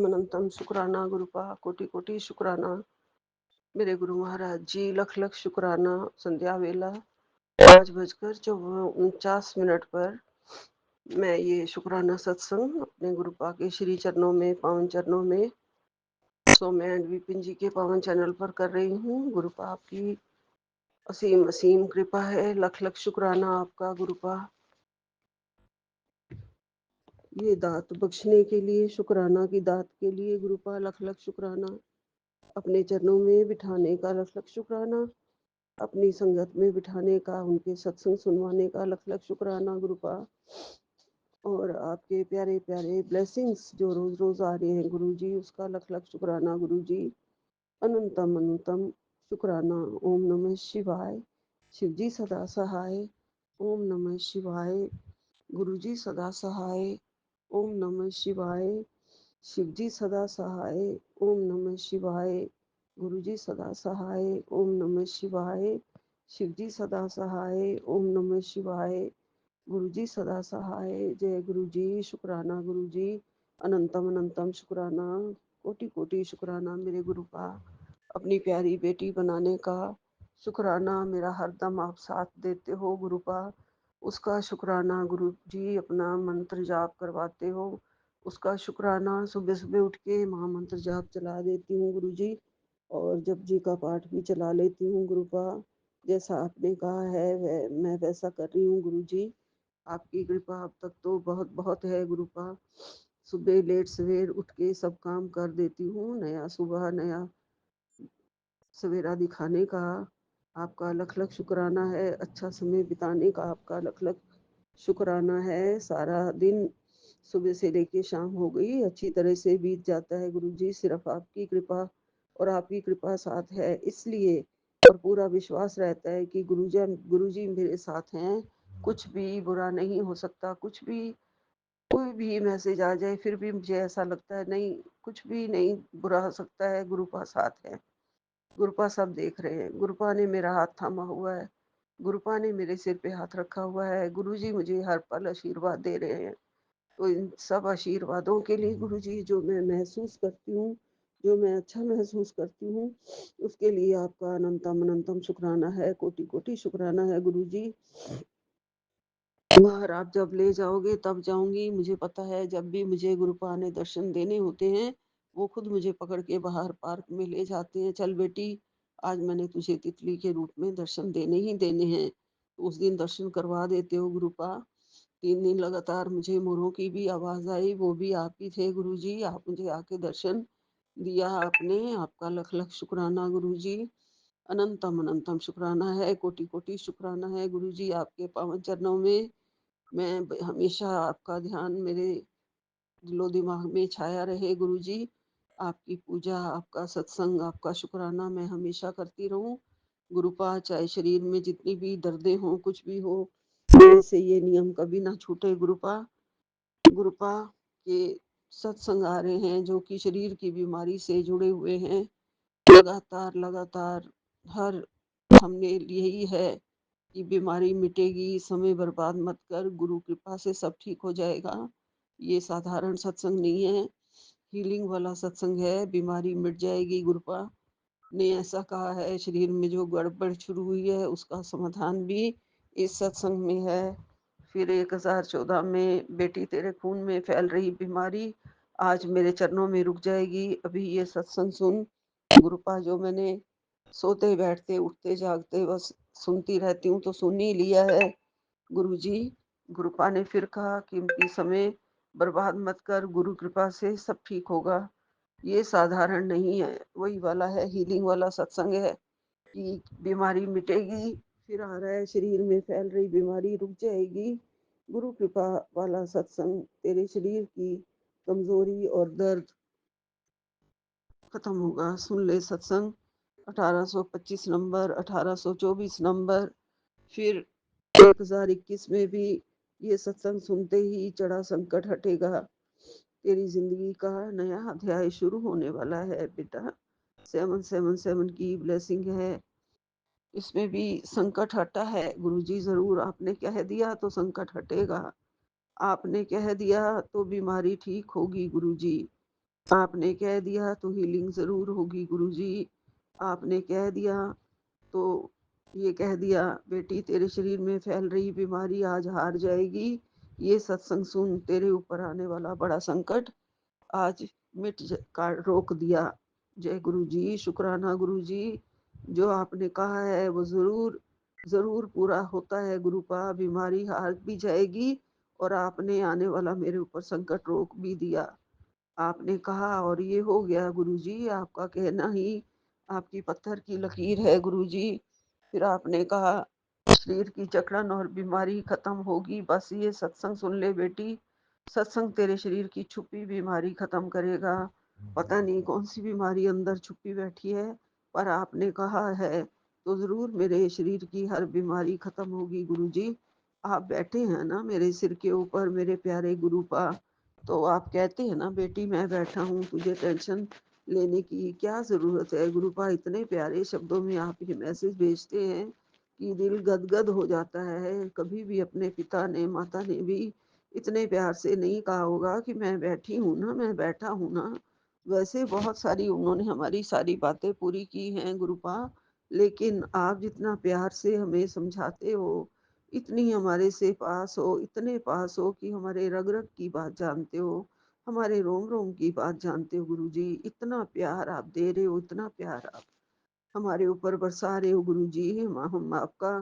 अनंतम शुक्राना गुरुपा, कोटि कोटि शुक्राना मेरे गुरु महाराज जी, लख लख शुक्राना। संध्या वेला 5:49 पर मैं ये शुक्राना सत्संग अपने गुरुपा के श्री चरणों में, पावन चरणों में, सौम्य एंड विपिन जी के पावन चैनल पर कर रही हूँ। गुरुपा आपकी असीम असीम कृपा है, लख लख शुक्राना आपका गुरुपा। ये दात बख्शने के लिए, शुक्राना की दात के लिए गुरुपा लख लख शुक्राना। अपने चरणों में बिठाने का लख लख शुक्राना, अपनी संगत में बिठाने का, उनके सत्संग सुनवाने का लख लख शुक्राना गुरुपा। और आपके प्यारे प्यारे ब्लेसिंग्स जो रोज रोज आ रहे हैं गुरु जी, उसका लख लख शुक्राना गुरु जी। अनंतम अनंतम शुक्राना। ओम नमः शिवाय। शिव जी सदा सहाय। ओम नमः शिवाय। गुरु जी सदा सहाय। ओम नमः शिवाय। शिव जी सदा सहाय। ओम नमः शिवाय। गुरु जी सदा सहाय। ओम नमः शिवाय। शिव जी सदा सहाय। ओम नमः शिवाय। गुरु जी सदा सहाय। जय गुरु जी। शुक्राना गुरु जी। अनंतम अनंतम शुक्राना, कोटि कोटि शुक्राना मेरे गुरुपा। अपनी प्यारी बेटी बनाने का शुक्राना, मेरा हरदम आप साथ देते हो गुरुपा, उसका शुक्राना गुरु जी। अपना मंत्र जाप करवाते हो, उसका शुक्राना। सुबह सुबह उठ के महामंत्र जाप चला देती हूँ गुरु जी, और जप जी का पाठ भी चला लेती हूँ गुरुपा। जैसा आपने कहा है मैं वैसा कर रही हूँ गुरु जी। आपकी कृपा अब तक तो बहुत बहुत है गुरुपा। सुबह लेट सवेर उठ के सब काम कर देती हूँ। नया सुबह, नया सवेरा दिखाने का आपका लख लख शुक्राना है। अच्छा समय बिताने का आपका लख लख शुक्राना है। सारा दिन सुबह से लेके शाम हो गई, अच्छी तरह से बीत जाता है गुरु जी। सिर्फ आपकी कृपा और आपकी कृपा साथ है, इसलिए और पूरा विश्वास रहता है कि गुरु जी मेरे साथ हैं। कुछ भी बुरा नहीं हो सकता, कुछ भी कोई भी मैसेज आ जाए फिर भी मुझे ऐसा लगता है नहीं, कुछ भी नहीं बुरा हो सकता है, गुरुपा साथ है। गुरुपा सब देख रहे हैं, गुरुपा ने मेरा हाथ थामा हुआ है, गुरुपा ने मेरे सिर पे हाथ रखा हुआ है। गुरुजी मुझे हर पल आशीर्वाद दे रहे हैं। तो इन सब आशीर्वादों के लिए गुरुजी, जो मैं महसूस करती हूँ, जो मैं अच्छा महसूस करती हूँ, उसके लिए आपका अनंतम अनंतम शुक्राना है, कोटि कोटि शुक्राना है गुरुजी। बाहर आप जब ले जाओगे तब जाऊंगी, मुझे पता है। जब भी मुझे गुरुपा ने दर्शन देने होते हैं, वो खुद मुझे पकड़ के बाहर पार्क में ले जाते हैं। चल बेटी, आज मैंने तुझे तितली के रूप में दर्शन देने ही देने हैं। तो उस दिन दर्शन करवा देते हो गुरुपा। 3 दिन लगातार मुझे मोरों की भी आवाज आई, वो भी आप ही थे गुरुजी। आप मुझे आके दर्शन दिया आपने, आपका लख लख शुक्राना गुरुजी। अनंतम अनंतम शुक्राना है, कोटि कोटि शुक्राना है गुरुजी। आपके पावन चरणों में मैं हमेशा आपका ध्यान मेरे दिलो दिमाग में छाया रहे गुरुजी। आपकी पूजा, आपका सत्संग, आपका शुक्राना मैं हमेशा करती रहूं गुरुपा। चाहे शरीर में जितनी भी दर्दें हों, कुछ भी हो, मेरे से ये नियम कभी ना छूटे गुरुपा। गुरुपा के सत्संग आ रहे हैं जो कि शरीर की बीमारी से जुड़े हुए हैं। लगातार लगातार हर हमने यही है कि बीमारी मिटेगी, समय बर्बाद मत कर, गुरु कृपा से सब ठीक हो जाएगा। ये साधारण सत्संग नहीं है, हीलिंग वाला सत्संग है। बीमारी मिट जाएगी, गुरुपा ने ऐसा कहा है। शरीर में जो गड़बड़ शुरू हुई है उसका समाधान भी इस सत्संग में है। फिर 1014 में बेटी तेरे खून में फैल रही बीमारी आज मेरे चरणों में रुक जाएगी। अभी ये सत्संग सुन गुरुपा, जो मैंने सोते बैठते उठते जागते बस सुनती रहती हूँ, तो सुन ही लिया है गुरुजी। गुरुपा ने फिर कहा कीमती समय बर्बाद मत कर, गुरु कृपा से सब ठीक होगा। ये साधारण नहीं है, वही वाला है, हीलिंग वाला सत्संग है कि बीमारी मिटेगी। फिर आ रहा है शरीर में फैल रही बीमारी रुक जाएगी। गुरु कृपा वाला सत्संग, तेरे शरीर की कमजोरी और दर्द खत्म होगा। सुन ले सत्संग 1825 नंबर, 1824 नंबर। फिर 1021 में भी ये सत्संग सुनते ही चढ़ा संकट हटेगा। तेरी जिंदगी का नया अध्याय शुरू होने वाला है बेटा। 777 की ब्लेसिंग है, इसमें भी संकट हटा है गुरुजी। जरूर आपने कह दिया तो संकट हटेगा, आपने कह दिया तो बीमारी ठीक होगी गुरुजी। आपने कह दिया तो हीलिंग ज़रूर होगी गुरुजी। आपने कह दिया तो ये कह दिया बेटी तेरे शरीर में फैल रही बीमारी आज हार जाएगी। ये सत्संग सुन, तेरे ऊपर आने वाला बड़ा संकट आज रोक दिया। जय गुरु जी, शुक्राना गुरु जी। जो आपने कहा है वो जरूर जरूर पूरा होता है गुरुपा। बीमारी हार भी जाएगी और आपने आने वाला मेरे ऊपर संकट रोक भी दिया। आपने कहा और ये हो गया गुरुजी। आपका कहना ही आपकी पत्थर की लकीर है गुरुजी। फिर आपने कहा शरीर की जकड़न और बीमारी खत्म होगी, बस ये सत्संग सुन ले बेटी। सत्संग तेरे शरीर की छुपी बीमारी खत्म करेगा। पता नहीं कौन सी बीमारी अंदर छुपी बैठी है, पर आपने कहा है तो जरूर मेरे शरीर की हर बीमारी खत्म होगी गुरुजी। आप बैठे हैं ना मेरे सिर के ऊपर मेरे प्यारे गुरुपा, तो आप कहते हैं ना बेटी मैं बैठा हूँ, तुझे टेंशन लेने की क्या ज़रूरत है। गुरुपा इतने प्यारे शब्दों में आप ये मैसेज भेजते हैं कि दिल गदगद हो जाता है। कभी भी अपने पिता ने माता ने भी इतने प्यार से नहीं कहा होगा कि मैं बैठी हूँ ना, मैं बैठा हूँ ना। वैसे बहुत सारी उन्होंने हमारी सारी बातें पूरी की हैं गुरुपा, लेकिन आप जितना प्यार से हमें समझाते हो, इतनी हमारे से पास हो, इतने पास हो कि हमारे रग रग की बात जानते हो, हमारे रोम रोम की बात जानते हो गुरुजी। इतना प्यार आप दे रहे हो, इतना प्यार आप हमारे ऊपर बरसा रहे हो गुरुजी। हम आपका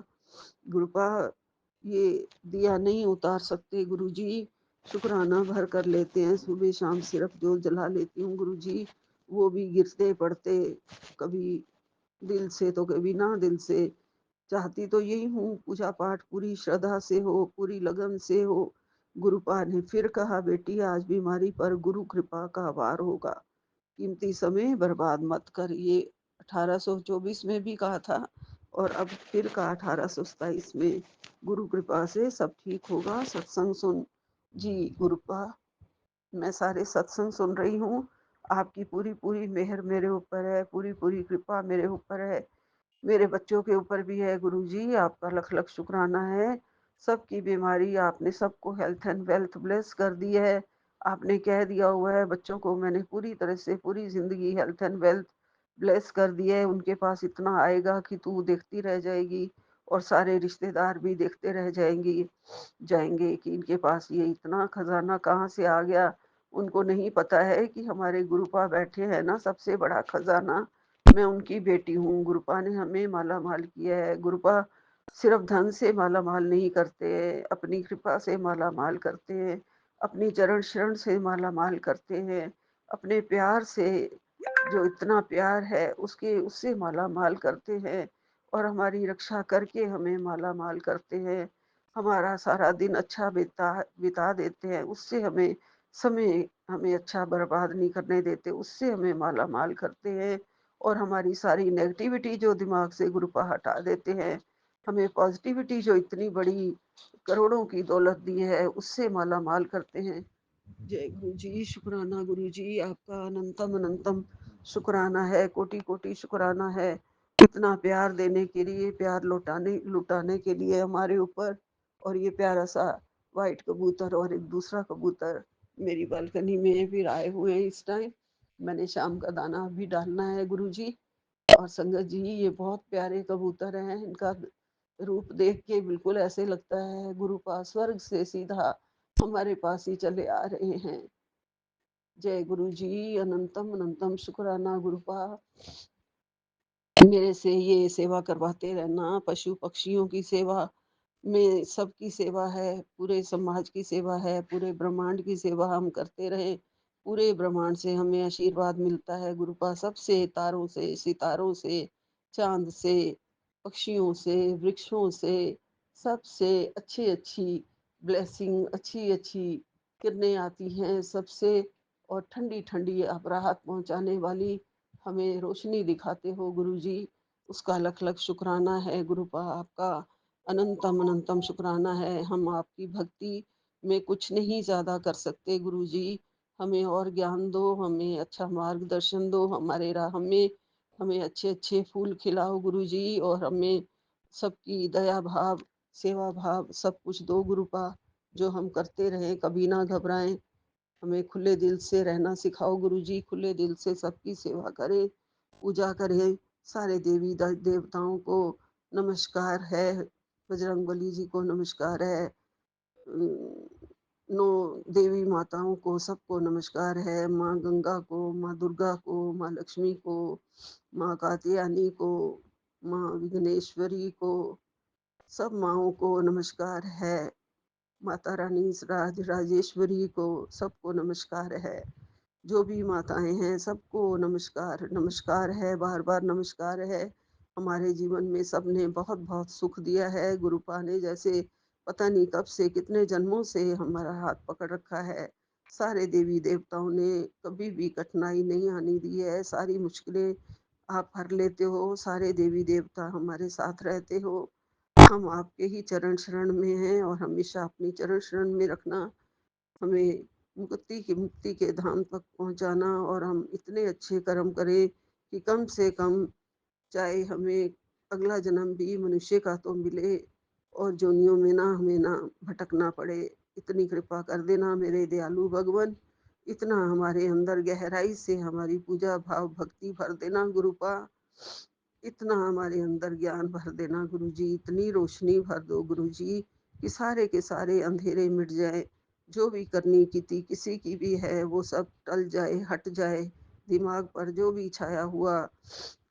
कृपा ये दिया नहीं उतार सकते गुरुजी। शुक्राना भर कर लेते हैं, सुबह शाम सिर्फ जो जला लेती हूँ गुरुजी, वो भी गिरते पड़ते, कभी दिल से तो कभी ना दिल से। चाहती तो यही हूँ पूजा पाठ पूरी श्रद्धा से हो, पूरी लगन से हो। गुरुपा ने फिर कहा बेटी आज बीमारी पर गुरु कृपा का वार होगा, कीमती समय बर्बाद मत कर। ये 1824 में भी कहा था और अब फिर कहा 1827 में। गुरु कृपा से सब ठीक होगा, सत्संग सुन। जी गुरुपा, मैं सारे सत्संग सुन रही हूँ। आपकी पूरी पूरी मेहर मेरे ऊपर है, पूरी पूरी कृपा मेरे ऊपर है, मेरे बच्चों के ऊपर भी है गुरुजी। आपका लख लख शुक्राना है। सबकी बीमारी आपने सबको हेल्थ एंड वेल्थ ब्लेस कर दी है। आपने कह दिया हुआ है बच्चों को मैंने पूरी तरह से पूरी जिंदगी हेल्थ एंड वेल्थ ब्लेस कर दिया है। उनके पास इतना आएगा कि तू देखती रह जाएगी और सारे रिश्तेदार भी देखते रह जाएंगे कि इनके पास ये इतना खजाना कहाँ से आ गया। उनको नहीं पता है कि हमारे गुरुपा बैठे हैं ना, सबसे बड़ा खजाना। मैं उनकी बेटी हूँ। गुरुपा ने हमें माला माल किया है। गुरुपा सिर्फ धन से माला माल नहीं करते, अपनी कृपा से माला माल करते हैं, अपनी चरण शरण से माला माल करते हैं, अपने प्यार से, जो इतना प्यार है उसके उससे माला माल करते हैं और हमारी रक्षा करके हमें माला माल करते हैं। हमारा सारा दिन अच्छा बिता बिता देते हैं, उससे हमें समय हमें अच्छा बर्बाद नहीं करने देते, उससे हमें माला माल करते हैं और हमारी सारी नेगेटिविटी जो दिमाग से गुरुपा हटा देते हैं। हमें पॉजिटिविटी जो इतनी बड़ी करोड़ों की दौलत दी है उससे माला माल करते हैं। जय गुरु जी, शुक्राना गुरु जी। आपका अनंतम अनंतम शुक्राना है, कोटि कोटि शुक्राना है, इतना प्यार देने के लिए, प्यार लौटाने लुटाने के लिए हमारे ऊपर। और ये प्यारा सा वाइट कबूतर और एक दूसरा कबूतर मेरी बालकनी में फिर आए हुए हैं इस टाइम। मैंने शाम का दाना भी डालना है गुरु जी। और संगत जी ये बहुत प्यारे कबूतर हैं, इनका रूप देख के बिल्कुल ऐसे लगता है गुरु पास स्वर्ग से सीधा हमारे पास ही चले आ रहे हैं। जय गुरु जी, अनंतम अनंतम शुक्राना गुरुपा। मेरे से ये सेवा करवाते रहना, पशु पक्षियों की सेवा में सबकी सेवा है, पूरे समाज की सेवा है, पूरे ब्रह्मांड की सेवा हम करते रहे। पूरे ब्रह्मांड से हमें आशीर्वाद मिलता है गुरुपा, सबसे, तारों से, सितारों से, चांद से, पक्षियों से, वृक्षों से, सबसे अच्छी अच्छी ब्लेसिंग, अच्छी अच्छी किरणें आती हैं सबसे। और ठंडी ठंडी आप राहत पहुंचाने वाली हमें रोशनी दिखाते हो गुरु जी। उसका लख लख शुक्राना है गुरुपा। आपका अनंतम अनंतम शुक्राना है। हम आपकी भक्ति में कुछ नहीं ज़्यादा कर सकते गुरु जी। हमें और ज्ञान दो, हमें अच्छा मार्गदर्शन दो, हमारे राह में हमें अच्छे अच्छे फूल खिलाओ गुरु जी। और हमें सबकी दया भाव, सेवा भाव सब कुछ दो गुरुपा, जो हम करते रहें, कभी ना घबराएं। हमें खुले दिल से रहना सिखाओ गुरुजी, खुले दिल से सबकी सेवा करें, पूजा करें। सारे देवी देवताओं को नमस्कार है, बजरंगबली जी को नमस्कार है, 9 देवी माताओं को सबको नमस्कार है, माँ गंगा को, माँ दुर्गा को, माँ लक्ष्मी को, माँ कात्यायनी को, माँ विघ्नेश्वरी को, सब माँओं को नमस्कार है। माता रानी राजेश्वरी को सबको नमस्कार है। जो भी माताएं हैं सबको नमस्कार नमस्कार है, बार बार नमस्कार है। हमारे जीवन में सबने बहुत बहुत सुख दिया है। गुरुपा ने जैसे पता नहीं कब से, कितने जन्मों से हमारा हाथ पकड़ रखा है। सारे देवी देवताओं ने कभी भी कठिनाई नहीं आने दी है। सारी मुश्किलें आप हर लेते हो, सारे देवी देवता हमारे साथ रहते हो। हम आपके ही चरण शरण में हैं और हमेशा अपनी चरण शरण में रखना, हमें मुक्ति के धाम तक पहुंचाना। और हम इतने अच्छे कर्म करें कि कम से कम, चाहे हमें अगला जन्म भी मनुष्य का तो मिले और जोनियों में ना हमें ना भटकना पड़े। इतनी कृपा कर देना मेरे दयालु भगवान। इतना हमारे अंदर गहराई से हमारी पूजा भाव भक्ति भर देना गुरुपा। इतना हमारे अंदर ज्ञान भर देना गुरुजी, इतनी रोशनी भर दो गुरुजी कि सारे के सारे अंधेरे मिट जाए। जो भी करनी की थी किसी की भी है वो सब टल जाए, हट जाए। दिमाग पर जो भी छाया हुआ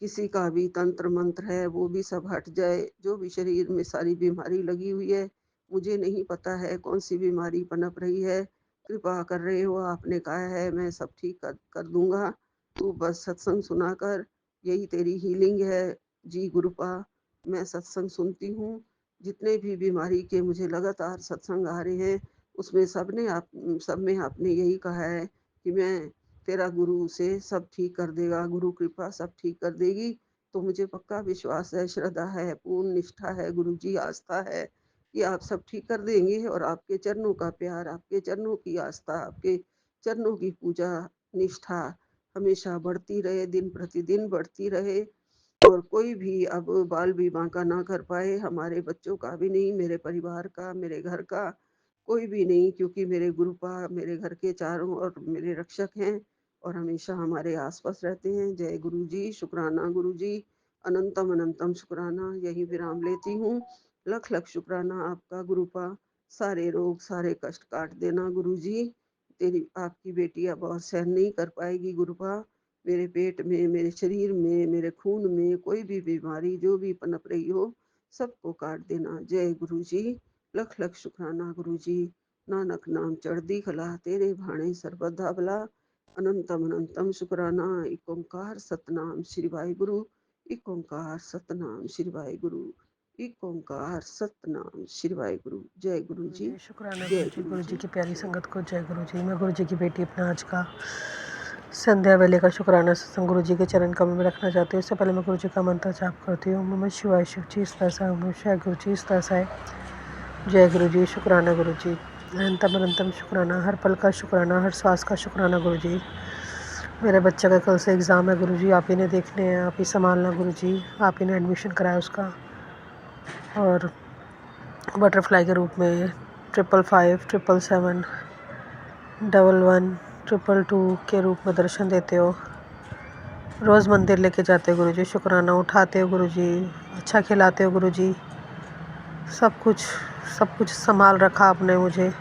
किसी का भी तंत्र मंत्र है वो भी सब हट जाए। जो भी शरीर में सारी बीमारी लगी हुई है, मुझे नहीं पता है कौन सी बीमारी पनप रही है। कृपा कर रहे हो, आपने कहा है मैं सब ठीक कर दूंगा। तू बस सत्संग सुना कर, यही तेरी हीलिंग है। जी गुरुपा, मैं सत्संग सुनती हूँ। जितने भी बीमारी के मुझे लगातार सत्संग आ रहे हैं उसमें सब में आपने यही कहा है कि मैं तेरा गुरु से सब ठीक कर देगा, गुरु कृपा सब ठीक कर देगी। तो मुझे पक्का विश्वास है, श्रद्धा है, पूर्ण निष्ठा है गुरु जी, आस्था है कि आप सब ठीक कर देंगे। और आपके चरणों का प्यार, आपके चरणों की आस्था, आपके चरणों की पूजा निष्ठा हमेशा बढ़ती रहे, दिन प्रतिदिन बढ़ती रहे। और कोई भी अब बाल भी बांका ना कर पाए, हमारे बच्चों का भी नहीं, मेरे परिवार का, मेरे घर का कोई भी नहीं, क्योंकि मेरे गुरुपा मेरे घर के चारों और मेरे रक्षक हैं और हमेशा हमारे आसपास रहते हैं। जय गुरु जी, शुक्राना गुरु जी, अनंतम अनंतम शुक्राना। यही विराम लेती हूँ। लख लख शुक्राना आपका गुरुपा। सारे रोग सारे कष्ट काट देना गुरु जी। तेरी आपकी बेटी अब और सहन नहीं कर पाएगी गुरुपा। मेरे पेट में, मेरे शरीर में, मेरे खून में कोई भी बीमारी जो भी पनप रही हो सबको काट देना। जय गुरु जी, लख लख शुक्राना गुरु जी। नानक नाम चढ़दी खला, तेरे भाणे सर्वदा भला। अनंतम अनंतम शुक्राना। एक ओंकार सतनाम श्री वाहे गुरु। एक ओंकार सतनाम श्री वाहे गुरु। एक ओंकार सतनाम श्री वाहे गुरु। जय गुरु जी, जी शुक्राना जय गुरु जी गुरु जी, की प्यारी जय। संगत को जय गुरु जी। मैं गुरु जी की बेटी अपना आज का संध्या वेले का शुक्राना सत्संग गुरु जी के चरण कमल में रखना चाहती हूँ। इससे पहले मैं गुरु जी का मंत्र जाप करती हूँ। नमः शिवाय, शिव जी इस तरह नमः गुरु जी इस तरह। जय गुरु जी, शुक्राना गुरु जी, अनंतम अनंतम शुक्राना, हर पल का शुक्राना, हर श्वास का शुक्राना गुरु जी। मेरे बच्चे का कल से एग्ज़ाम है गुरु जी, आप ही ने देखने हैं, आप ही संभालना गुरु जी। आप ही ने एडमिशन कराया उसका, और बटरफ्लाई के रूप में 555, 777, 11, 222 के रूप में दर्शन देते हो। रोज़ मंदिर लेके जाते हो गुरु जी, शुक्राना। उठाते हो गुरु जी, अच्छा खिलाते हो गुरु जी। सब कुछ संभाल रखा आपने मुझे।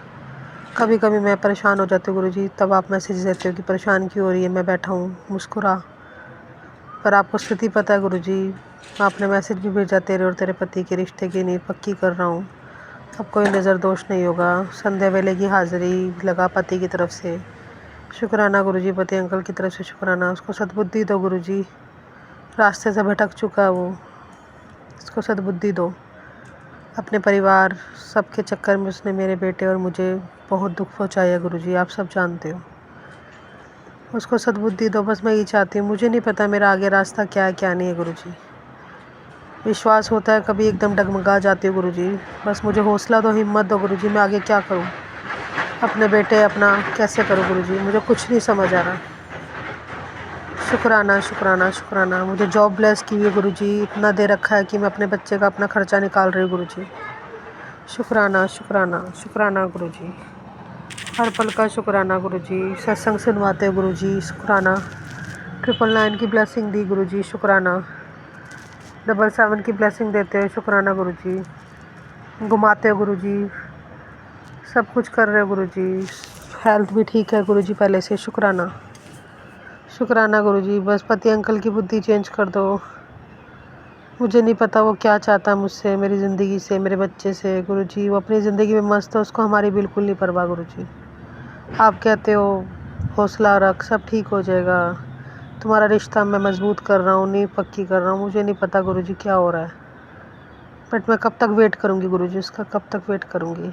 कभी कभी मैं परेशान हो जाती हूँ गुरु जी, तब आप मैसेज देते हो कि परेशान क्यों हो रही है, मैं बैठा हूँ मुस्कुरा। पर आपको स्थिति पता है गुरु जी, आपने मैसेज भी भेजा तेरे और तेरे पति के रिश्ते की नींव पक्की कर रहा हूँ, अब कोई नज़र दोष नहीं होगा। संध्या वेले की हाज़िरी लगा पति की तरफ से, शुक्राना गुरु जी। पति अंकल की तरफ से शुक्राना। उसको सद्बुद्धि दो गुरु जी, रास्ते से भटक चुका है वो, उसको सद्बुद्धि दो। अपने परिवार सबके चक्कर में उसने मेरे बेटे और मुझे बहुत दुख पहुँचाया गुरु जी, आप सब जानते हो। उसको सद्बुद्धि दो, बस मैं ये चाहती हूँ। मुझे नहीं पता मेरा आगे रास्ता क्या है क्या नहीं है गुरु जी। विश्वास होता है, कभी एकदम डगमगा जाती हूँ गुरु जी। बस मुझे हौसला दो, हिम्मत दो गुरु जी। मैं आगे क्या करूँ, अपने बेटे अपना कैसे करूँ गुरु जी, मुझे कुछ नहीं समझ आ रहा। शुक्राना शुक्राना शुक्राना। मुझे जॉब ब्लेस की हुई गुरु जी, इतना दे रखा है कि मैं अपने बच्चे का अपना खर्चा निकाल रही हूँ गुरु जी। शुक्राना शुक्राना शुक्राना गुरु जी। हर पल का शुक्राना गुरुजी। सत्संग सुनवाते हो गुरुजी, शुक्राना। 999 की ब्लेसिंग दी गुरुजी, शुक्राना। 777 की ब्लेसिंग देते हो, शुक्राना गुरुजी। घुमाते हो गुरुजी, सब कुछ कर रहे हो गुरुजी। हेल्थ भी ठीक है गुरुजी पहले से, शुक्राना। शुक्राना गुरुजी। बस पति अंकल की बुद्धि चेंज कर दो। मुझे नहीं पता वो क्या चाहता मुझसे, मेरी ज़िंदगी से, मेरे बच्चे से गुरुजी। वो अपनी ज़िंदगी में मस्त है, उसको हमारी बिल्कुल नहीं परवाह गुरुजी। आप कहते हो हौसला रख, सब ठीक हो जाएगा। तुम्हारा रिश्ता मैं मजबूत कर रहा हूँ, नींव पक्की कर रहा हूँ। मुझे नहीं पता गुरुजी क्या हो रहा है, बट मैं कब तक वेट करूँगी गुरुजी, उसका कब तक वेट करूँगी।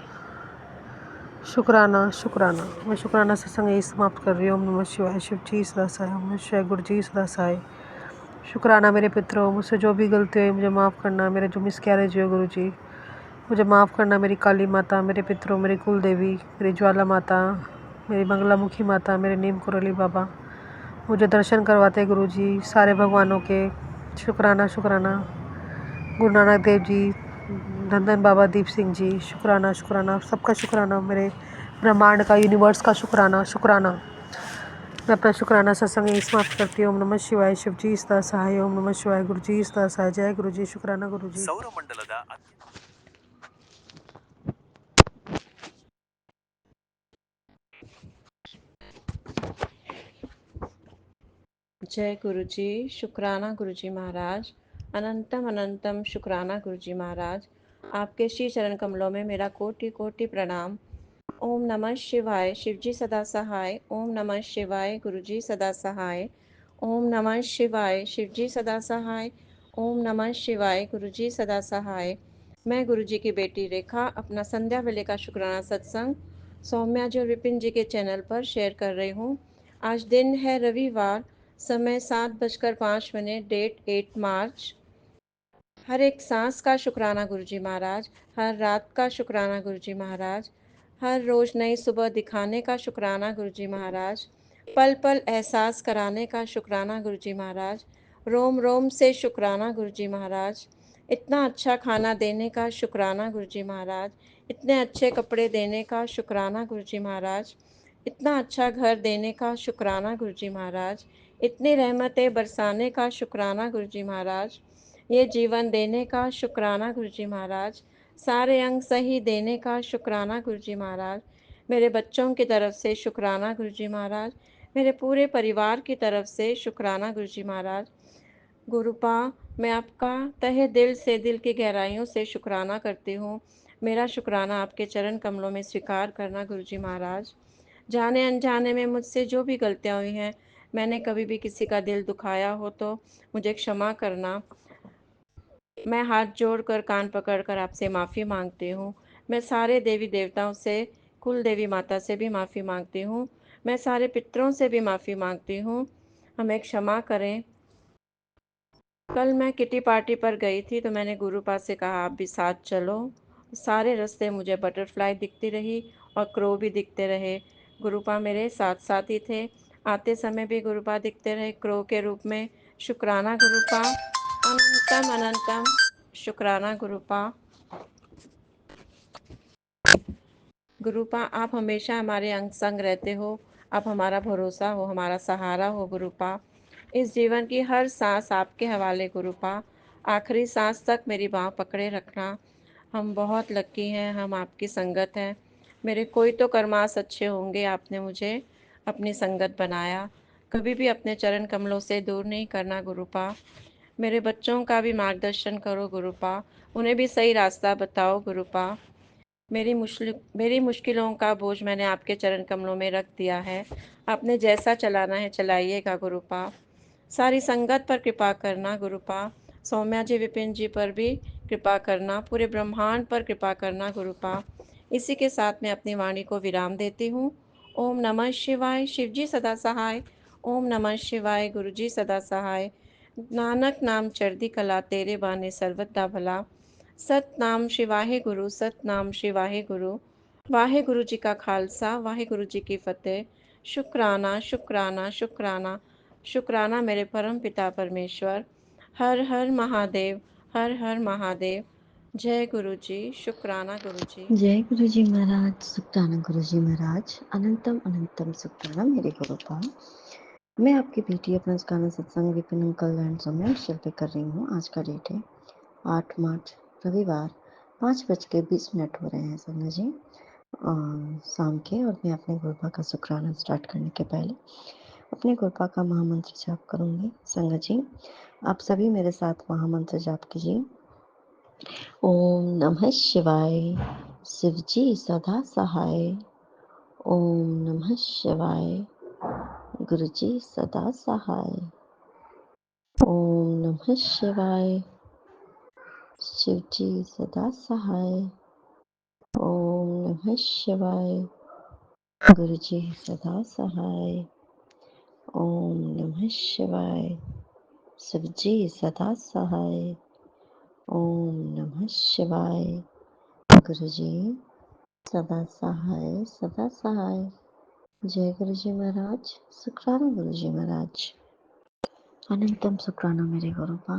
शुक्राना शुक्राना। मैं शुक्राना सत्संग यही समाप्त कर रही हूँ। ओम नमः शिवाय। शिव जी सदा सहाय। ओम नमः शिवाय। गुरु जी सदा सहाय। शुक्राना मेरे पितरों, मुझसे जो भी गलती हुई मुझे माफ़ करना। मेरे जो मिसकैरेज हुए गुरु जी मुझे माफ़ करना। मेरी काली माता, मेरे पितरों, मेरी कुल देवी, मेरी ज्वाला माता, मेरी मंगलामुखी माता, मेरे नीम कुरली बाबा, मुझे दर्शन करवाते गुरु जी सारे भगवानों के। शुक्राना शुक्राना। गुरु नानक देव जी, धन धन बाबा दीप सिंह जी, शुक्राना शुक्राना, सबका शुक्राना। मेरे ब्रह्मांड का, यूनिवर्स का शुक्राना शुक्राना। मैं अपना शुक्राना सत्संग यही समाप्त करती हूँ। ओम नमः शिवाय। शिव जी सदा सहाय। ओम नमः शिवाय। गुरु जी सदा सहाय। जय गुरु जी। शुक्राना गुरु जी। जय गुरु जी। शुक्राना गुरु जी महाराज। अनंतम अनंतम शुक्राना गुरु जी महाराज। आपके श्री चरण कमलों में मेरा कोटि कोटि प्रणाम। ओम नमः शिवाय। शिव जी सदा सहाय। ओम नमः शिवाय। गुरु जी सदा सहाय। ओम नमः शिवाय। शिव जी सदा सहाय। ओम नमः शिवाय। गुरु जी सदा सहाय। मैं गुरु जी की बेटी रेखा अपना संध्या वेले का शुक्राना सत्संग सौम्या जी और विपिन जी के चैनल पर शेयर कर रही हूँ। आज दिन है रविवार, समय 7:05, डेट 8 मार्च। हर एक सांस का शुक्राना गुरुजी महाराज, हर रात का शुक्राना गुरुजी महाराज, हर रोज नई सुबह दिखाने का शुक्राना गुरुजी महाराज, पल पल एहसास कराने का शुक्राना गुरुजी महाराज, रोम रोम से शुक्राना गुरुजी महाराज, इतना अच्छा खाना देने का शुक्राना गुरुजी महाराज, इतने अच्छे कपड़े देने का शुक्राना गुरुजी महाराज, इतना अच्छा घर देने का शुक्राना गुरुजी महाराज, इतनी रहमतें बरसाने का शुक्राना गुरुजी महाराज, ये जीवन देने का शुक्राना गुरुजी महाराज, सारे अंग सही देने का शुक्राना गुरुजी महाराज, मेरे बच्चों की तरफ से शुक्राना गुरुजी महाराज, मेरे पूरे परिवार की तरफ से शुक्राना गुरुजी महाराज। गुरुपा, मैं आपका तहे दिल से, दिल की गहराइयों से शुक्राना करती हूँ। मेरा शुक्राना आपके चरण कमलों में स्वीकार करना गुरुजी महाराज। जाने अनजाने में मुझसे जो भी गलतियाँ हुई हैं, मैंने कभी भी किसी का दिल दुखाया हो तो मुझे क्षमा करना। मैं हाथ जोड़कर, कान पकड़कर आपसे माफ़ी मांगती हूँ। मैं सारे देवी देवताओं से, कुल देवी माता से भी माफ़ी मांगती हूँ। मैं सारे पितरों से भी माफ़ी मांगती हूँ। हमें क्षमा करें। कल मैं किटी पार्टी पर गई थी तो मैंने गुरुपा से कहा आप भी साथ चलो। सारे रास्ते मुझे बटरफ्लाई दिखती रही और क्रो भी दिखते रहे। गुरुपा मेरे साथ साथ ही थे। आते समय भी गुरुपा दिखते रहे क्रो के रूप में। शुक्राना गुरुपा। अनंतम अनंतम शुक्राना गुरुपा। गुरुपा, आप हमेशा हमारे अंग संग रहते हो। आप हमारा भरोसा हो, हमारा सहारा हो गुरुपा। इस जीवन की हर सांस आपके हवाले गुरुपा। आखिरी सांस तक मेरी बाँह पकड़े रखना। हम बहुत लकी हैं, हम आपकी संगत हैं। मेरे कोई तो कर्मास अच्छे होंगे, आपने मुझे अपनी संगत बनाया। कभी भी अपने चरण कमलों से दूर नहीं करना गुरुपा। मेरे बच्चों का भी मार्गदर्शन करो गुरुपा। उन्हें भी सही रास्ता बताओ गुरुपा। मेरी मुश्किलों का बोझ मैंने आपके चरण कमलों में रख दिया है। आपने जैसा चलाना है चलाइएगा गुरुपा। सारी संगत पर कृपा करना गुरुपा। सौम्या जी, विपिन जी पर भी कृपा करना। पूरे ब्रह्मांड पर कृपा करना गुरुपा। इसी के साथ मैं अपनी वाणी को विराम देती हूँ। ओम नमः शिवाय। शिव जी सदा सहाय। ओम नमः शिवाय। गुरु जी सदा सहाय। नानक नाम चढ़दी कला, तेरे बाने सर्वदा भला। सतनाम शिवाहे गुरु, सतनाम शिवाहे गुरु। वाहे गुरु जी का खालसा, वाहे गुरु जी की फतेह। शुक्राना शुक्राना शुक्राना शुक्राना मेरे परम पिता परमेश्वर। हर हर महादेव, हर हर महादेव। जय गुरु जी, शुक्राना गुरु जी। जय गुरु जी महाराज, शुक्राना गुरु जी महाराज, अनंतम अनंतम शुक्राना मेरे गुरुपा। मैं आपकी बेटी अपना गाना सत्संग Vipin uncle and Somen share पे कर रही हूँ। आज का डेट है 8 मार्च रविवार, 5:20 हो रहे हैं संगा जी शाम के। और मैं अपने गुरुपा का शुक्राना स्टार्ट करने के पहले अपने गुरुपा का महामंत्र जाप करूँगी। संगा जी आप सभी मेरे साथ महामंत्र जाप कीजिए। ओम नमः शिवाय, शिवजी सदा सहाय। ओम नमः शिवाय, गुरुजी सदा सहाय। ओम नमः शिवाय, शिवजी सदा सहाय। ओम नमः शिवाय, गुरुजी सदा सहाय। ओम नमः शिवाय, शिवजी सदा सहाय। ओम नमः शिवाय, गुरुजी सदा सहाय सदा सहाय। जय गुरु जी महाराज, शुक्राना गुरु जी महाराज, अनंतम शुक्राना मेरे गुरुपा,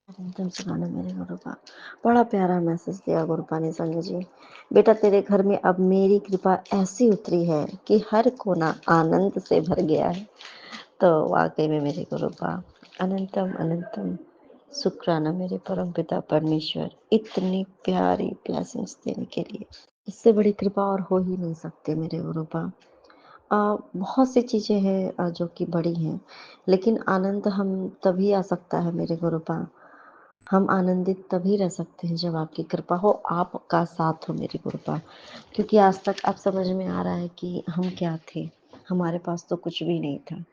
अनंतम शुक्राना मेरे गुरुपा। बड़ा प्यारा मैसेज दिया गुरुपा ने संग जी। बेटा तेरे घर में अब मेरी कृपा ऐसी उतरी है कि हर कोना आनंद से भर गया है। तो वाकई में मेरे गुरुपा अनंतम अनंतम शुक्राना मेरे परम पिता परमेश्वर, इतनी प्यारी ब्लेसिंग्स देने के लिए। इससे बड़ी कृपा और हो ही नहीं सकती मेरे गुरुपा। बहुत सी चीज़ें हैं जो कि बड़ी हैं, लेकिन आनंद हम तभी आ सकता है मेरे गुरुपा। हम आनंदित तभी रह सकते हैं जब आपकी कृपा हो, आपका साथ हो मेरे गुरुपा। क्योंकि आज तक अब समझ में आ रहा है कि हम क्या थे, हमारे पास तो कुछ भी नहीं था।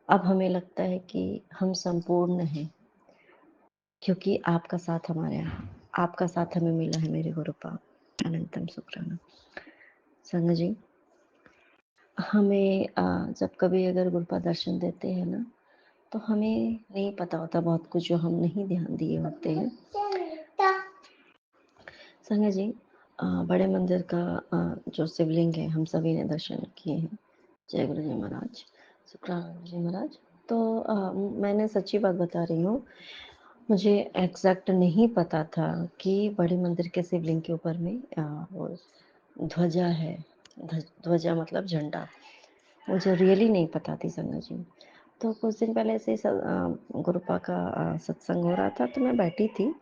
अब हमें लगता है कि हम संपूर्ण हैं, क्योंकि आपका साथ हमारे यहाँ, आपका साथ हमें मिला है मेरे गुरुपा। अनंतम शुक्राना। संग जी हमें जब कभी अगर गुरुपा दर्शन देते हैं ना, तो हमें नहीं पता होता बहुत कुछ जो हम नहीं ध्यान दिए होते हैं। संग जी बड़े मंदिर का जो शिवलिंग है हम सभी ने दर्शन किए हैं। जय गुरु जी महाराज, शुक्राना गुरु जी महाराज। तो मैंने सच्ची बात बता रही हूँ, मुझे एग्जैक्ट नहीं पता था कि बड़े मंदिर के शिवलिंग के ऊपर में वो ध्वजा है। ध्वजा मतलब झंडा, मुझे रियली नहीं पता थी संगा जी। तो कुछ दिन पहले से गुरुपा का सत्संग हो रहा था, तो मैं बैठी थी,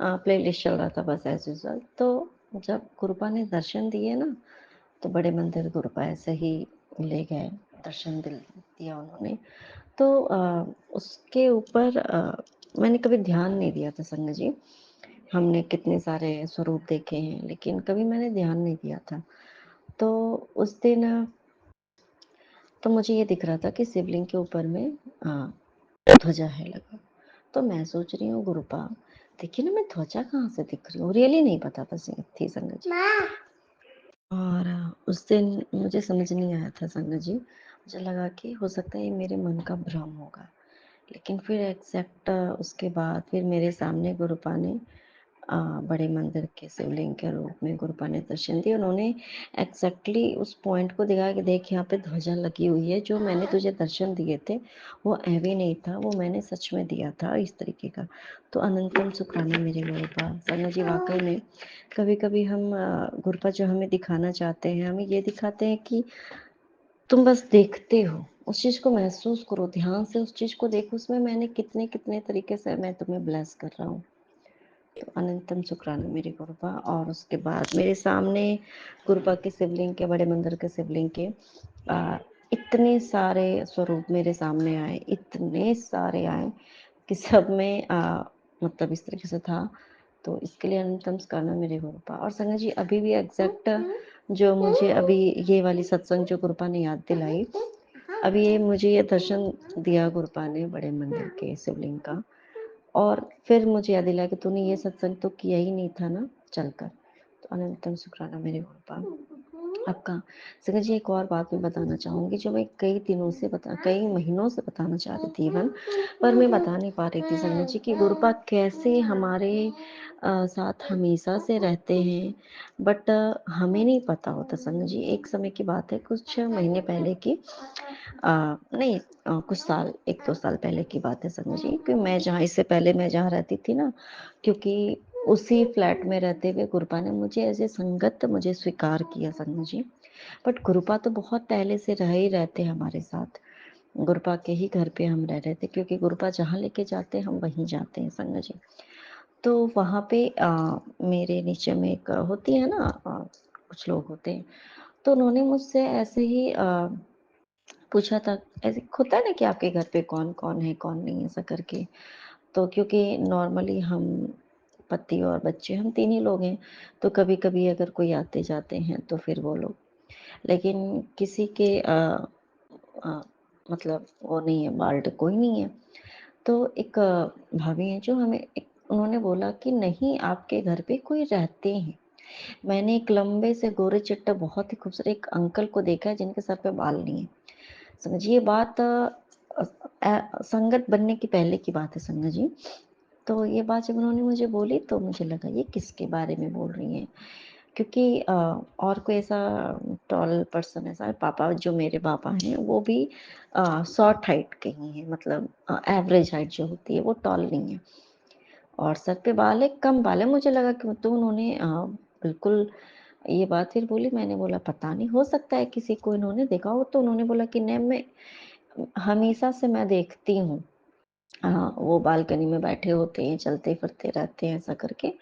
प्ले लिस्ट चल रहा था बस एज यूजल। तो जब गुरुपा ने दर्शन दिए ना, तो बड़े मंदिर गुरुपा ऐसे ही ले गए, दर्शन दिया उन्होंने। तो उसके ऊपर मैंने कभी ध्यान नहीं दिया था संग जी। हमने कितने सारे स्वरूप देखे हैं, लेकिन कभी मैंने ध्यान नहीं दिया था। तो उस दिन तो मुझे ये दिख रहा था कि शिवलिंग के ऊपर में ध्वजा है लगा। तो मैं सोच रही हूँ गुरुपा देखिए ना, मैं ध्वजा कहाँ से दिख रही हूँ, रियली नहीं पता था थी संगत जी। और उस दिन मुझे समझ नहीं आया था संगत जी, मुझे लगा कि हो सकता है ये मेरे मन का भ्रम होगा। लेकिन फिर एग्जैक्ट उसके बाद फिर मेरे सामने गुरुपा ने बड़े मंदिर के शिवलिंग के रूप में गुरुपा ने दर्शन दिए। उन्होंने एग्जैक्टली उस पॉइंट को दिखाया कि देख यहाँ पे ध्वजा लगी हुई है, जो मैंने तुझे दर्शन दिए थे वो ऐवे नहीं था, वो मैंने सच में दिया था इस तरीके का। तो अनंतम शुक्राना मेरे गुरुपा। संगत जी वाकई में कभी कभी हम गुरुपा जो हमें दिखाना चाहते हैं, हमें ये दिखाते हैं कि तुम बस देखते हो, उस चीज़ को महसूस करो, ध्यान से उस चीज़ को देखो, उसमें मैंने कितने कितने तरीके से मैं तुम्हें ब्लेस कर रहा हूँ। तो अनंतम शुक्राना मेरी गुरुपा। और उसके बाद मेरे सामने गुरुपा के शिवलिंग के, बड़े मंदिर के शिवलिंग के इतने सारे स्वरूप मेरे सामने आए, इतने सारे आए कि सब में मतलब इस तरीके से था। तो इसके लिए अनंतम शुक्राना मेरे गुरुपा। और संगत जी अभी भी एग्जैक्ट जो मुझे अभी ये वाली सत्संग जो गुरुपा ने याद दिलाई, अभी ये मुझे ये दर्शन दिया गुरुपा ने बड़े मंदिर के शिवलिंग का। और फिर मुझे याद दिलाया कि तूने ये सत्संग तो किया ही नहीं था ना, चलकर। तो अनंतम शुक्राना मेरे गुरुपा आपका। संगत जी एक और बात मैं बताना चाहूँगी, जो मैं कई महीनों से बताना चाह रही थी इवन, पर मैं बता नहीं पा रही थी संगत जी कि गुरुपा कैसे हमारे साथ हमेशा से रहते हैं। बट हमें नहीं पता होता संगत जी। एक समय की बात है, कुछ महीने पहले की, नहीं कुछ साल, 1-2 साल पहले की बात है संगत जी, कि मैं जहाँ, इससे पहले मैं जहाँ रहती थी ना, क्योंकि उसी फ्लैट में रहते हुए गुरुपा ने मुझे एज़ ए संगत मुझे स्वीकार किया संग जी। बट गुरुपा तो बहुत पहले से रह ही रहते हमारे साथ। गुरुपा के ही घर पे हम रह रहे थे क्योंकि गुरुपा जहाँ लेके जाते हैं हम वहीं जाते हैं संग जी। तो वहाँ पे मेरे नीचे में एक होती है ना कुछ लोग होते हैं, तो उन्होंने मुझसे ऐसे ही पूछा था, ऐसे होता है ना कि आपके घर पे कौन-कौन है, कौन नहीं ऐसा करके। तो क्योंकि नॉर्मली हम पति और बच्चे हम 3 ही लोग हैं, तो कभी-कभी अगर कोई आते-जाते हैं तो फिर वो लोग, लेकिन किसी के अ, मतलब वो नहीं है, बाल्ट कोई नहीं है। तो एक भाभी हैं जो हमें एक उन्होंने बोला कि नहीं आपके घर पे कोई रहते हैं। मैंने एक लंबे से गोरे-चिट्टे बहुत ही खूबसूरत एक अंकल को देखा है जिनके सर पे बाल नहीं है। समझिए ये बात संगत बनने की पहले की बात है संगा जी। तो ये बात जब उन्होंने मुझे बोली तो मुझे लगा ये किसके बारे में बोल रही हैं? क्योंकि और कोई ऐसा टॉल पर्सन ऐसा पापा जो मेरे पापा हैं वो भी शॉर्ट हाइट के ही हैं, मतलब एवरेज हाइट जो होती है वो टॉल नहीं है। और सर पे बाल है, कम बाल है, मुझे लगा कि तो उन्होंने बिल्कुल ये बात फिर बोली, मैंने बोला पता नहीं हो सकता है किसी को इन्होंने देखा हो, तो उन्होंने बोला कि नहीं मैं हमेशा से मैं देखती हूँ। हाँ, वो बालकनी में बैठे होते हैं, चलते-फिरते रहते हैं ऐसा करके।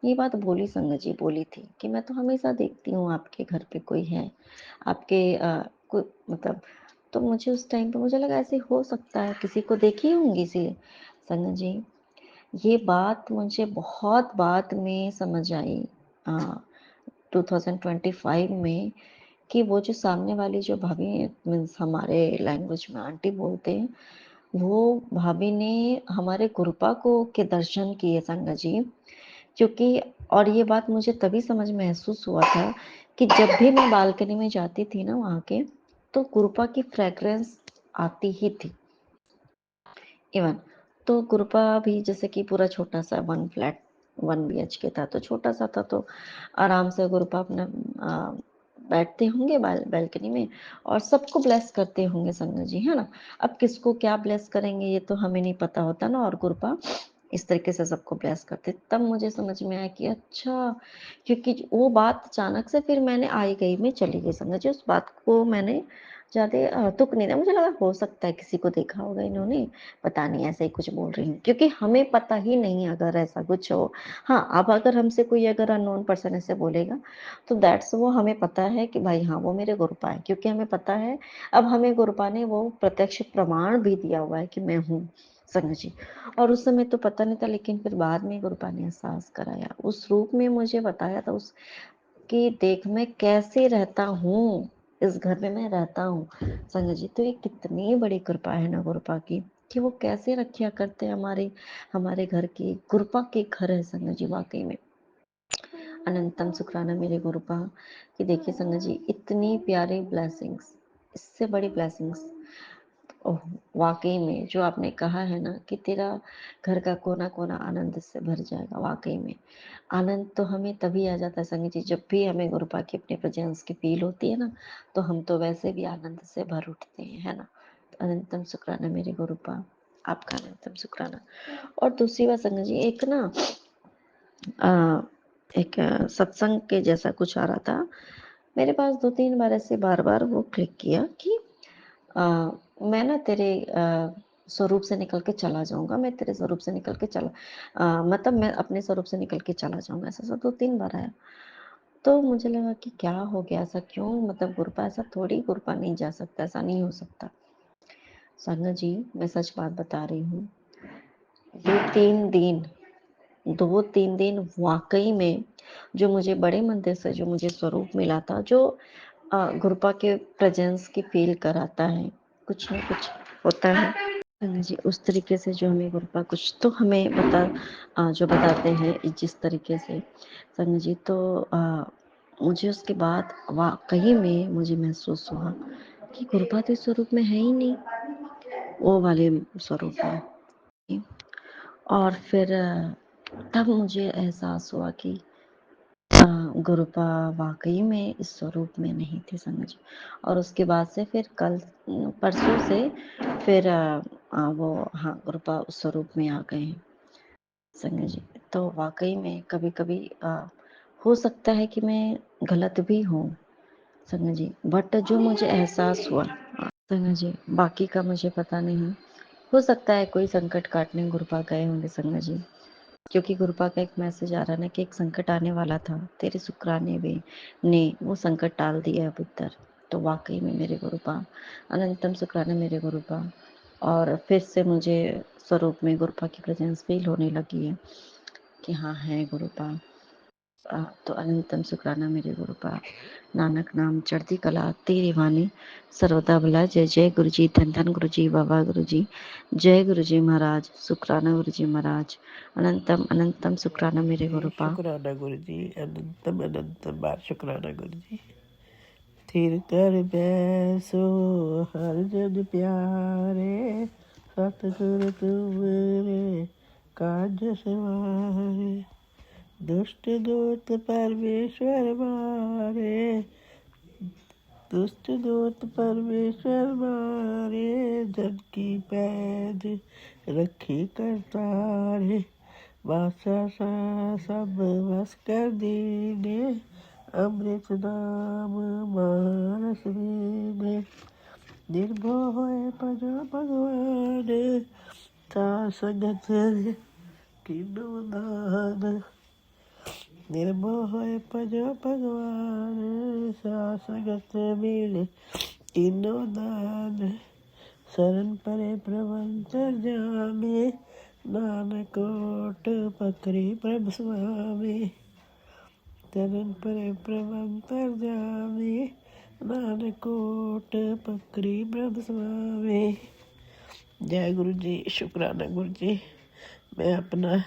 ये बात बोली संगत जी बोली थी कि मैं तो हमेशा देखती हूँ आपके घर पे कोई है। आपके कोई मतलब, तो मुझे उस टाइम पे मुझे लगा ऐसे हो सकता है किसी को देखी होंगी इसीलिए। संगत जी, ये बात मुझे बहुत बाद में समझ आई अ, 2025 में कि वो जो सामने वाली जो भाभी मीन्स हमारे लैंग्वेज में आंटी बोलते हैं, वो भाभी ने हमारे गुरुपा को के दर्शन किए संगा जी। क्योंकि और ये बात मुझे तभी समझ महसूस हुआ था कि जब भी मैं बालकनी में जाती थी ना वहाँ के, तो गुरुपा की फ्रेग्रेंस आती ही थी। इवन तो गुरुपा भी जैसे कि पूरा छोटा-सा 1 फ्लैट 1 बीएचके था, तो छोटा-सा था तो आराम से गुरुपा अपना बैठते होंगे बालकनी में और सबको ब्लेस करते होंगे संगत जी, है ना? अब किसको क्या ब्लेस करेंगे ये तो हमें नहीं पता होता ना, और गुरुपा इस तरीके से सबको ब्लेस करते। तब मुझे समझ में आया कि अच्छा, क्योंकि वो बात अचानक से फिर मैंने आई-गई में चली गई संगत जी, उस बात को मैंने ज़्यादा तुक नहीं दिया। मुझे लगा हो सकता है किसी को देखा होगा इन्होंने, पता नहीं ऐसे ही कुछ बोल रही हूँ, क्योंकि हमें पता ही नहीं अगर ऐसा कुछ हो। हाँ, अब अगर हमसे कोई अगर अननोन पर्सन ऐसे बोलेगा, तो दैट्स वो हमें पता है कि भाई हाँ, वो मेरे गुरुपा है, क्योंकि हमें पता है अब हमें गुरुपा ने वो प्रत्यक्ष प्रमाण भी दिया हुआ है कि मैं हूँ, संग जी। और उस समय तो पता नहीं था, लेकिन फिर बाद में गुरुपा ने एहसास कराया, उस रूप में मुझे बताया था उस कि देख मैं कैसे रहता हूँ, इस घर में मैं रहता हूँ। संग जी, तो ये कितनी बड़ी कृपा है ना गुरुपा की, कि वो कैसे रक्षा करते हैं हमारे हमारे घर की। गुरुपा के घर है संग जी वाक़ई में। अनंतम शुक्राना मेरे गुरुपा कि देखिए संग जी इतनी प्यारी ब्लेसिंग्स, इससे बड़ी ब्लेसिंग्स ओह! वाक़ई में जो आपने कहा है ना कि तेरा घर का कोना-कोना आनंद से भर जाएगा, वाक़ई में। आनंद तो हमें तभी आ जाता है संगी जी जब भी हमें गुरुपा की अपनी प्रेज़ेंस की फ़ील होती है ना, तो हम तो वैसे भी आनंद से भर उठते हैं, है ना? तो अनंतम शुक्राना मेरे गुरुपा, आपका अनंतम शुक्राना। और दूसरी बात संगी जी एक ना अ, एक सत्संग के जैसा कुछ आ रहा था। मेरे पास 2-3 बार ऐसे बार-बार वो क्लिक किया कि अ, मैं ना तेरे स्वरूप से निकल के चला जाऊँगा, मैं तेरे स्वरूप से निकल के चला मतलब मैं अपने स्वरूप से निकल के चला जाऊँगा, ऐसा-ऐसा 2-3 बार आया। तो मुझे लगा कि क्या हो गया, ऐसा क्यों? मतलब गुरुपा ऐसा थोड़ी गुरुपा नहीं जा सकता, ऐसा नहीं हो सकता। साधना जी, मैं सच बात बता रही हूँ, 2-3 दिन 2-3 दिन वाक़ई में जो मुझे बड़े मंदिर से जो मुझे स्वरूप मिला था, जो गुरुपा के प्रेज़ेंस की फ़ील कराता है, कुछ न कुछ होता है। हाँ जी, उस तरीके से जो हमें गुरुपा कुछ तो हमें जो बताते हैं जिस तरीके से संग जी, तो मुझे उसके बाद वाक़ई में मुझे महसूस हुआ कि गुरुपा तो इस स्वरूप में है ही नहीं, वो वाले स्वरूप में। और फिर तब मुझे एहसास हुआ कि गुरुपा वाक़ई में इस स्वरूप में नहीं थे संग जी। और उसके बाद से फिर कल परसों से फिर वो हाँ, गुरुपा उस स्वरूप में आ गए हैं संग जी। तो वाक़ई में कभी-कभी हो सकता है कि मैं गलत भी हूँ संगत जी, बट जो मुझे एहसास हुआ संगत जी, बाकी का मुझे पता नहीं। हो सकता है कोई संकट काटने गुरुपा गए होंगे संगत जी, क्योंकि गुरुपा का एक मैसेज आ रहा है ना कि एक संकट आने वाला था, तेरे शुक्राने भी ने वो संकट टाल दिया अब इधर। तो वाक़ई में मेरे गुरुपा, अनंतम शुक्राना मेरे गुरुपा। और फिर से मुझे स्वरूप में गुरुपा की प्रेज़ेंस फ़ील होने लगी है कि हाँ, है गुरुपा। तो अनंतम शुक्राना मेरे गुरुपा। नानक नाम चढ़ती कला तेरी वाणी सर्वदा भला। जय जय गुरु जी, धन धन गुरु जी, बाबा गुरु जी, जय गुरु जी महाराज, शुक्राना गुरु जी महाराज। अनंतम अनंतम शुक्राना मेरे जी गुरुपा। शुक्राना गुरु जी, अनंतम अनंतम बार शुक्राना गुरु जी। थिर कर बैसो हर जन प्यारे, सतगुरु तुमरे काज सवारे। दुष्ट दूत परमेश्वर मारे, दुष्ट दूत परमेश्वर मारे। जन की पैद रखी करतारे, बादशाह सा सब बस कर दीने। अमृत नाम मानस वीने, निर्भय होए भजो भगवान। सार संगत कीनो दान, निर्भय होए भजो भगवान। सार संगत मिले कीनो दान। शरण परे प्रवंचर जामे, नानक ओट पकड़ी प्रभ स्वामी। शरण परे प्रवंचर जामे, नानक ओट पकड़ी प्रभ स्वामी। जय गुरु जी, शुक्राना गुरु जी। मैं अपना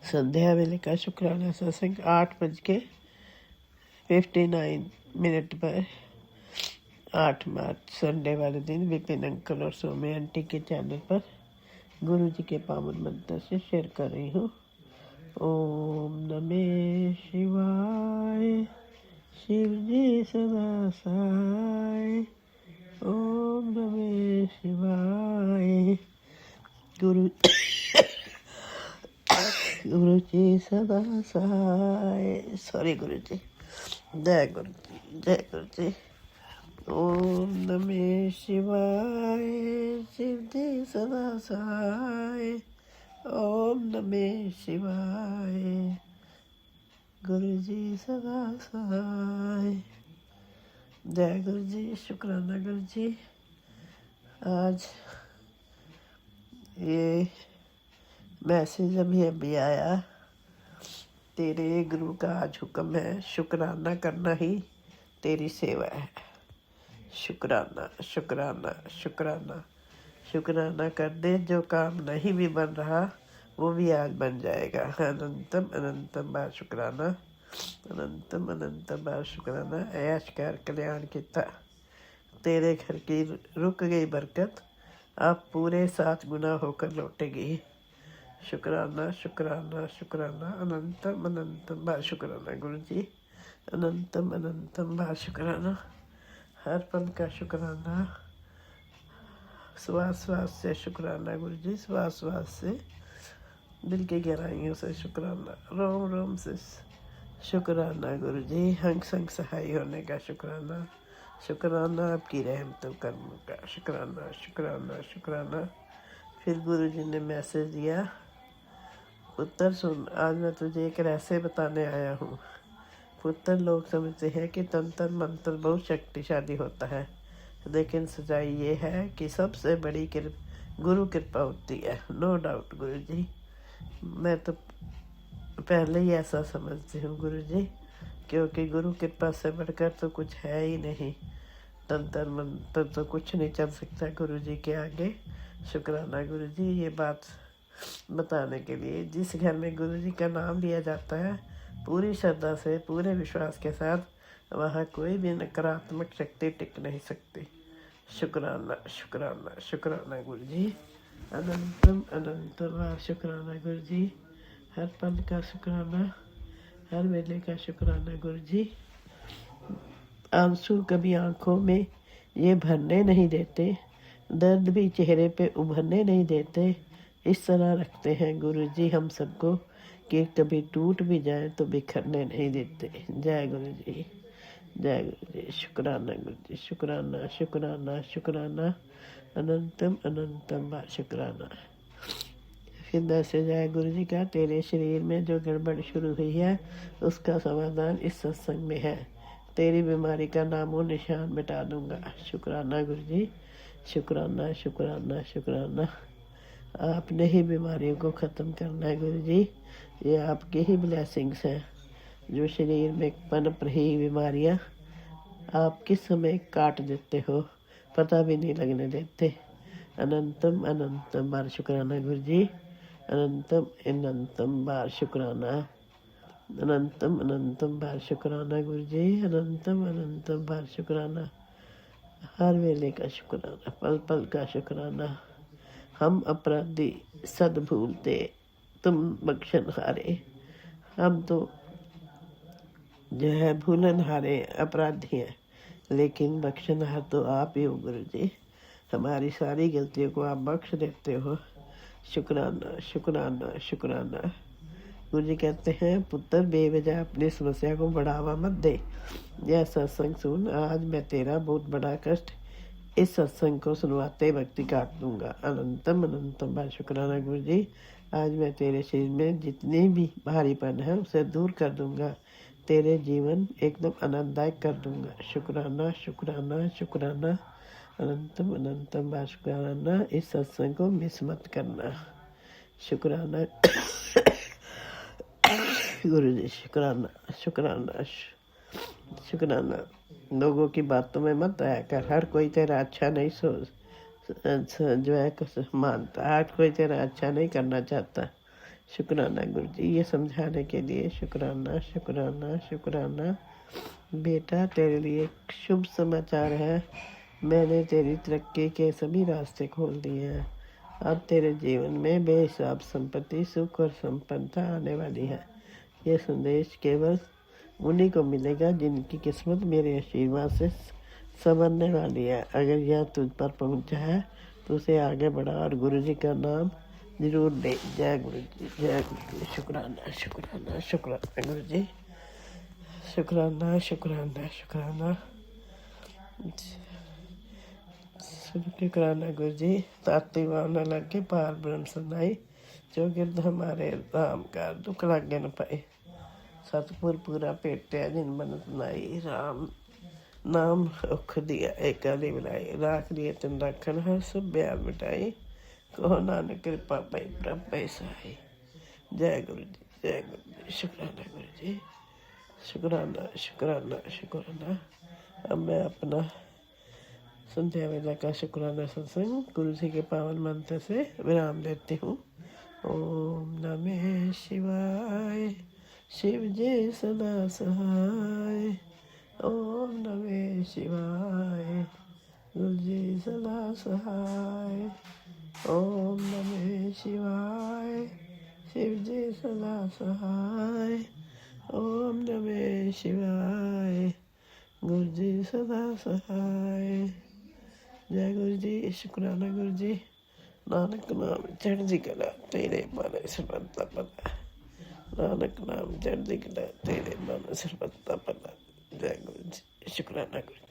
संध्या वेले का शुक्राना सत्संग 8:59 पर 8 मार्च संडे वाले दिन विपिन अंकल और सोमे आंटी के चैनल पर गुरु जी के पावन मंत्र से शेयर कर रही हूँ। ओम नमः शिवाय, शिव जी सदा सहाय। ओम नमः शिवाय, गुरु गुरु जी सदा सहाय। सॉरी गुरु जी। जय गुरु जी, जय गुरु जी। ओम नमः शिवाय, शिव जी सदा सहाय। ओम नमः शिवाय, गुरु जी सदा सहाय। जय गुरु जी, शुक्राना गुरु जी। आज ये मैसेज अभी आया, तेरे गुरु का आज हुक्म है, शुक्राना करना ही तेरी सेवा है। शुक्राना शुक्राना शुक्राना शुक्राना कर दे, जो काम नहीं भी बन रहा वो भी आज बन जाएगा। अनंतम अनंतम बार शुक्राना, अनंतम अनंतम बार शुक्राना। ऐश कर कल्याण किता, तेरे घर की रुक गई बरकत, अब पूरे 7 गुना होकर लौटेगी। शुक्राना शुक्राना शुक्राना, अनंतम अनंतम बार शुक्राना गुरु जी। अनंतम अनंतम बार शुक्राना, हर पल का शुक्राना। श्वास श्वास से शुक्राना गुरु जी, श्वास श्वास से, दिल की गहराइयों से शुक्राना, रोम रोम से शुक्राना गुरु जी। हंग संग सहाय होने का शुक्राना, शुक्राना आपकी रहमतों कर्म का शुक्राना शुक्राना शुक्राना। फिर गुरु जी ने मैसेज दिया, पुत्र सुन, आज मैं तुझे एक रहस्य बताने आया हूँ। पुत्र, लोग समझते हैं कि तंत्र मंत्र बहुत शक्तिशाली होता है, लेकिन सच्चाई ये है कि सबसे बड़ी गुरु कृपा होती है। नो डाउट गुरु जी, मैं तो पहले ही ऐसा समझती हूँ गुरु जी, क्योंकि गुरु कृपा से बढ़कर तो कुछ है ही नहीं। तंत्र मंत्र तो कुछ नहीं चल सकता गुरु जी के आगे। शुक्राना गुरु जी, ये बात बताने के लिए। जिस घर में गुरु जी का नाम लिया जाता है पूरी श्रद्धा से, पूरे विश्वास के साथ, वहाँ कोई भी नकारात्मक शक्ति टिक नहीं सकती। शुक्राना शुक्राना शुक्राना गुरु जी। अनंतम अनंतम बार शुक्राना गुरु जी। हर पल का शुक्राना, हर वेले का शुक्राना गुरु जी। आंसू कभी आंखों में ये भरने नहीं देते, दर्द भी चेहरे पे उभरने नहीं देते, इस तरह रखते हैं गुरु जी हम सबको कि कभी टूट भी जाए तो बिखरने नहीं देते। जय गुरु जी, जय गुरु जी। शुक्राना गुरु जी, शुक्राना शुक्राना शुक्राना, अनंतम अनंतम बार शुक्राना। फिर मैसेज आया गुरु जी का, तेरे शरीर में जो गड़बड़ शुरू हुई है उसका समाधान इस सत्संग में है। तेरी बीमारी का नामो निशान मिटा दूंगा। शुक्राना गुरु जी, शुक्राना शुक्राना शुक्राना। आपने ही बीमारियों को ख़त्म करना है गुरु जी, ये आपकी ही ब्लेसिंग्स हैं। जो शरीर में पनप रही बीमारियाँ आप किस समय काट देते हो, पता भी नहीं लगने देते। अनंतम अनंतम बार शुक्राना गुरु जी, अनंतम अनंतम बार शुक्राना, अनंतम अनंतम बार शुक्राना गुरु जी, अनंतम अनंतम बार शुक्राना। हर वेले का शुक्राना, पल पल का शुक्राना। हम अपराधी सद भूलते तुम बख्शनहारे। हम तो जो है भूलनहारे अपराधी हैं, लेकिन बख्शनहार तो आप ही हो गुरु जी। हमारी सारी गलतियों को आप बख्श देते हो। शुक्राना शुक्राना शुक्राना। गुरु जी कहते हैं पुत्र बेवजह अपनी समस्या को बढ़ावा मत दे। यह सत्संग सुन, आज मैं तेरा बहुत बड़ा कष्ट इस सत्संग को सुनवाते वक्त काट दूंगा। अनंतम अनंतम बार शुक्राना गुरु जी। आज मैं तेरे शरीर में जितनी भी भारीपन है उसे दूर कर दूंगा। तेरे जीवन एकदम आनंददायक कर दूंगा। शुक्राना शुक्राना शुक्राना, अनंतम अनंतम बार शुक्राना। इस सत्संग को मिस मत करना। शुक्राना गुरु जी, शुक्राना शुक्राना शुक्राना। लोगों की बातों में मत आया कर। हर कोई तेरा अच्छा नहीं जो है मानता, हर कोई तेरा अच्छा नहीं करना चाहता। शुक्राना गुरु जी, ये समझाने के लिए शुक्राना शुक्राना शुक्राना। बेटा तेरे लिए एक शुभ समाचार है, मैंने तेरी तरक्की के सभी रास्ते खोल दिए हैं। अब तेरे जीवन में बेहिसाब संपत्ति, सुख और संपन्नता आने वाली है। ये संदेश केवल उन्हीं को मिलेगा जिनकी किस्मत मेरे आशीर्वाद से संवरने वाली है। अगर यह तुझ पर पहुंचा है तो उसे आगे बढ़ा और गुरु जी का नाम जरूर ले। जय गुरु जी, जय गुरु जी। शुक्राना शुक्राना शुक्राना गुरु जी, शुक्राना शुक्राना शुक्राना शुक्राना गुरु जी। ताती वावना लग के पार ब्रह्म सुनाई, जो गिरद हमारे राम का दुख लागे न पाए। सतपुर पूरा पेटिया जिन बनत नाई, राम नाम औख दिया एकाली मिलाई। राख दिए तिन राखन हर सब ब्याह मिटाई, कहो नानक कृपा पाई प्रभ पैसाई। जय गुरु जी, जय गुरु जी। शुक्राना गुरु जी, शुक्राना शुक्राना शुक्राना। अब मैं अपना संध्या वेला का शुक्राना सत्संग गुरु जी के पावन मंत्र से विराम देती हूँ। ओम नमः शिवाय, शिव जी सदा सहाय। ओम नमः शिवाय, गुरु जी सदा सहाय। ओम नमः शिवाय, शिव जी सदा सहाय। ओम नमः शिवाय, गुरु जी सदा सहाय। जय गुरु जी, शुक्राना गुरु जी। नानक नाम चढ़दी कला तेरे मन सर्बदा भला। नानक नाम चढ़दी कला तेरे मन सर्बदा भला। जय गुरु जी, शुक्राना गुरु जी।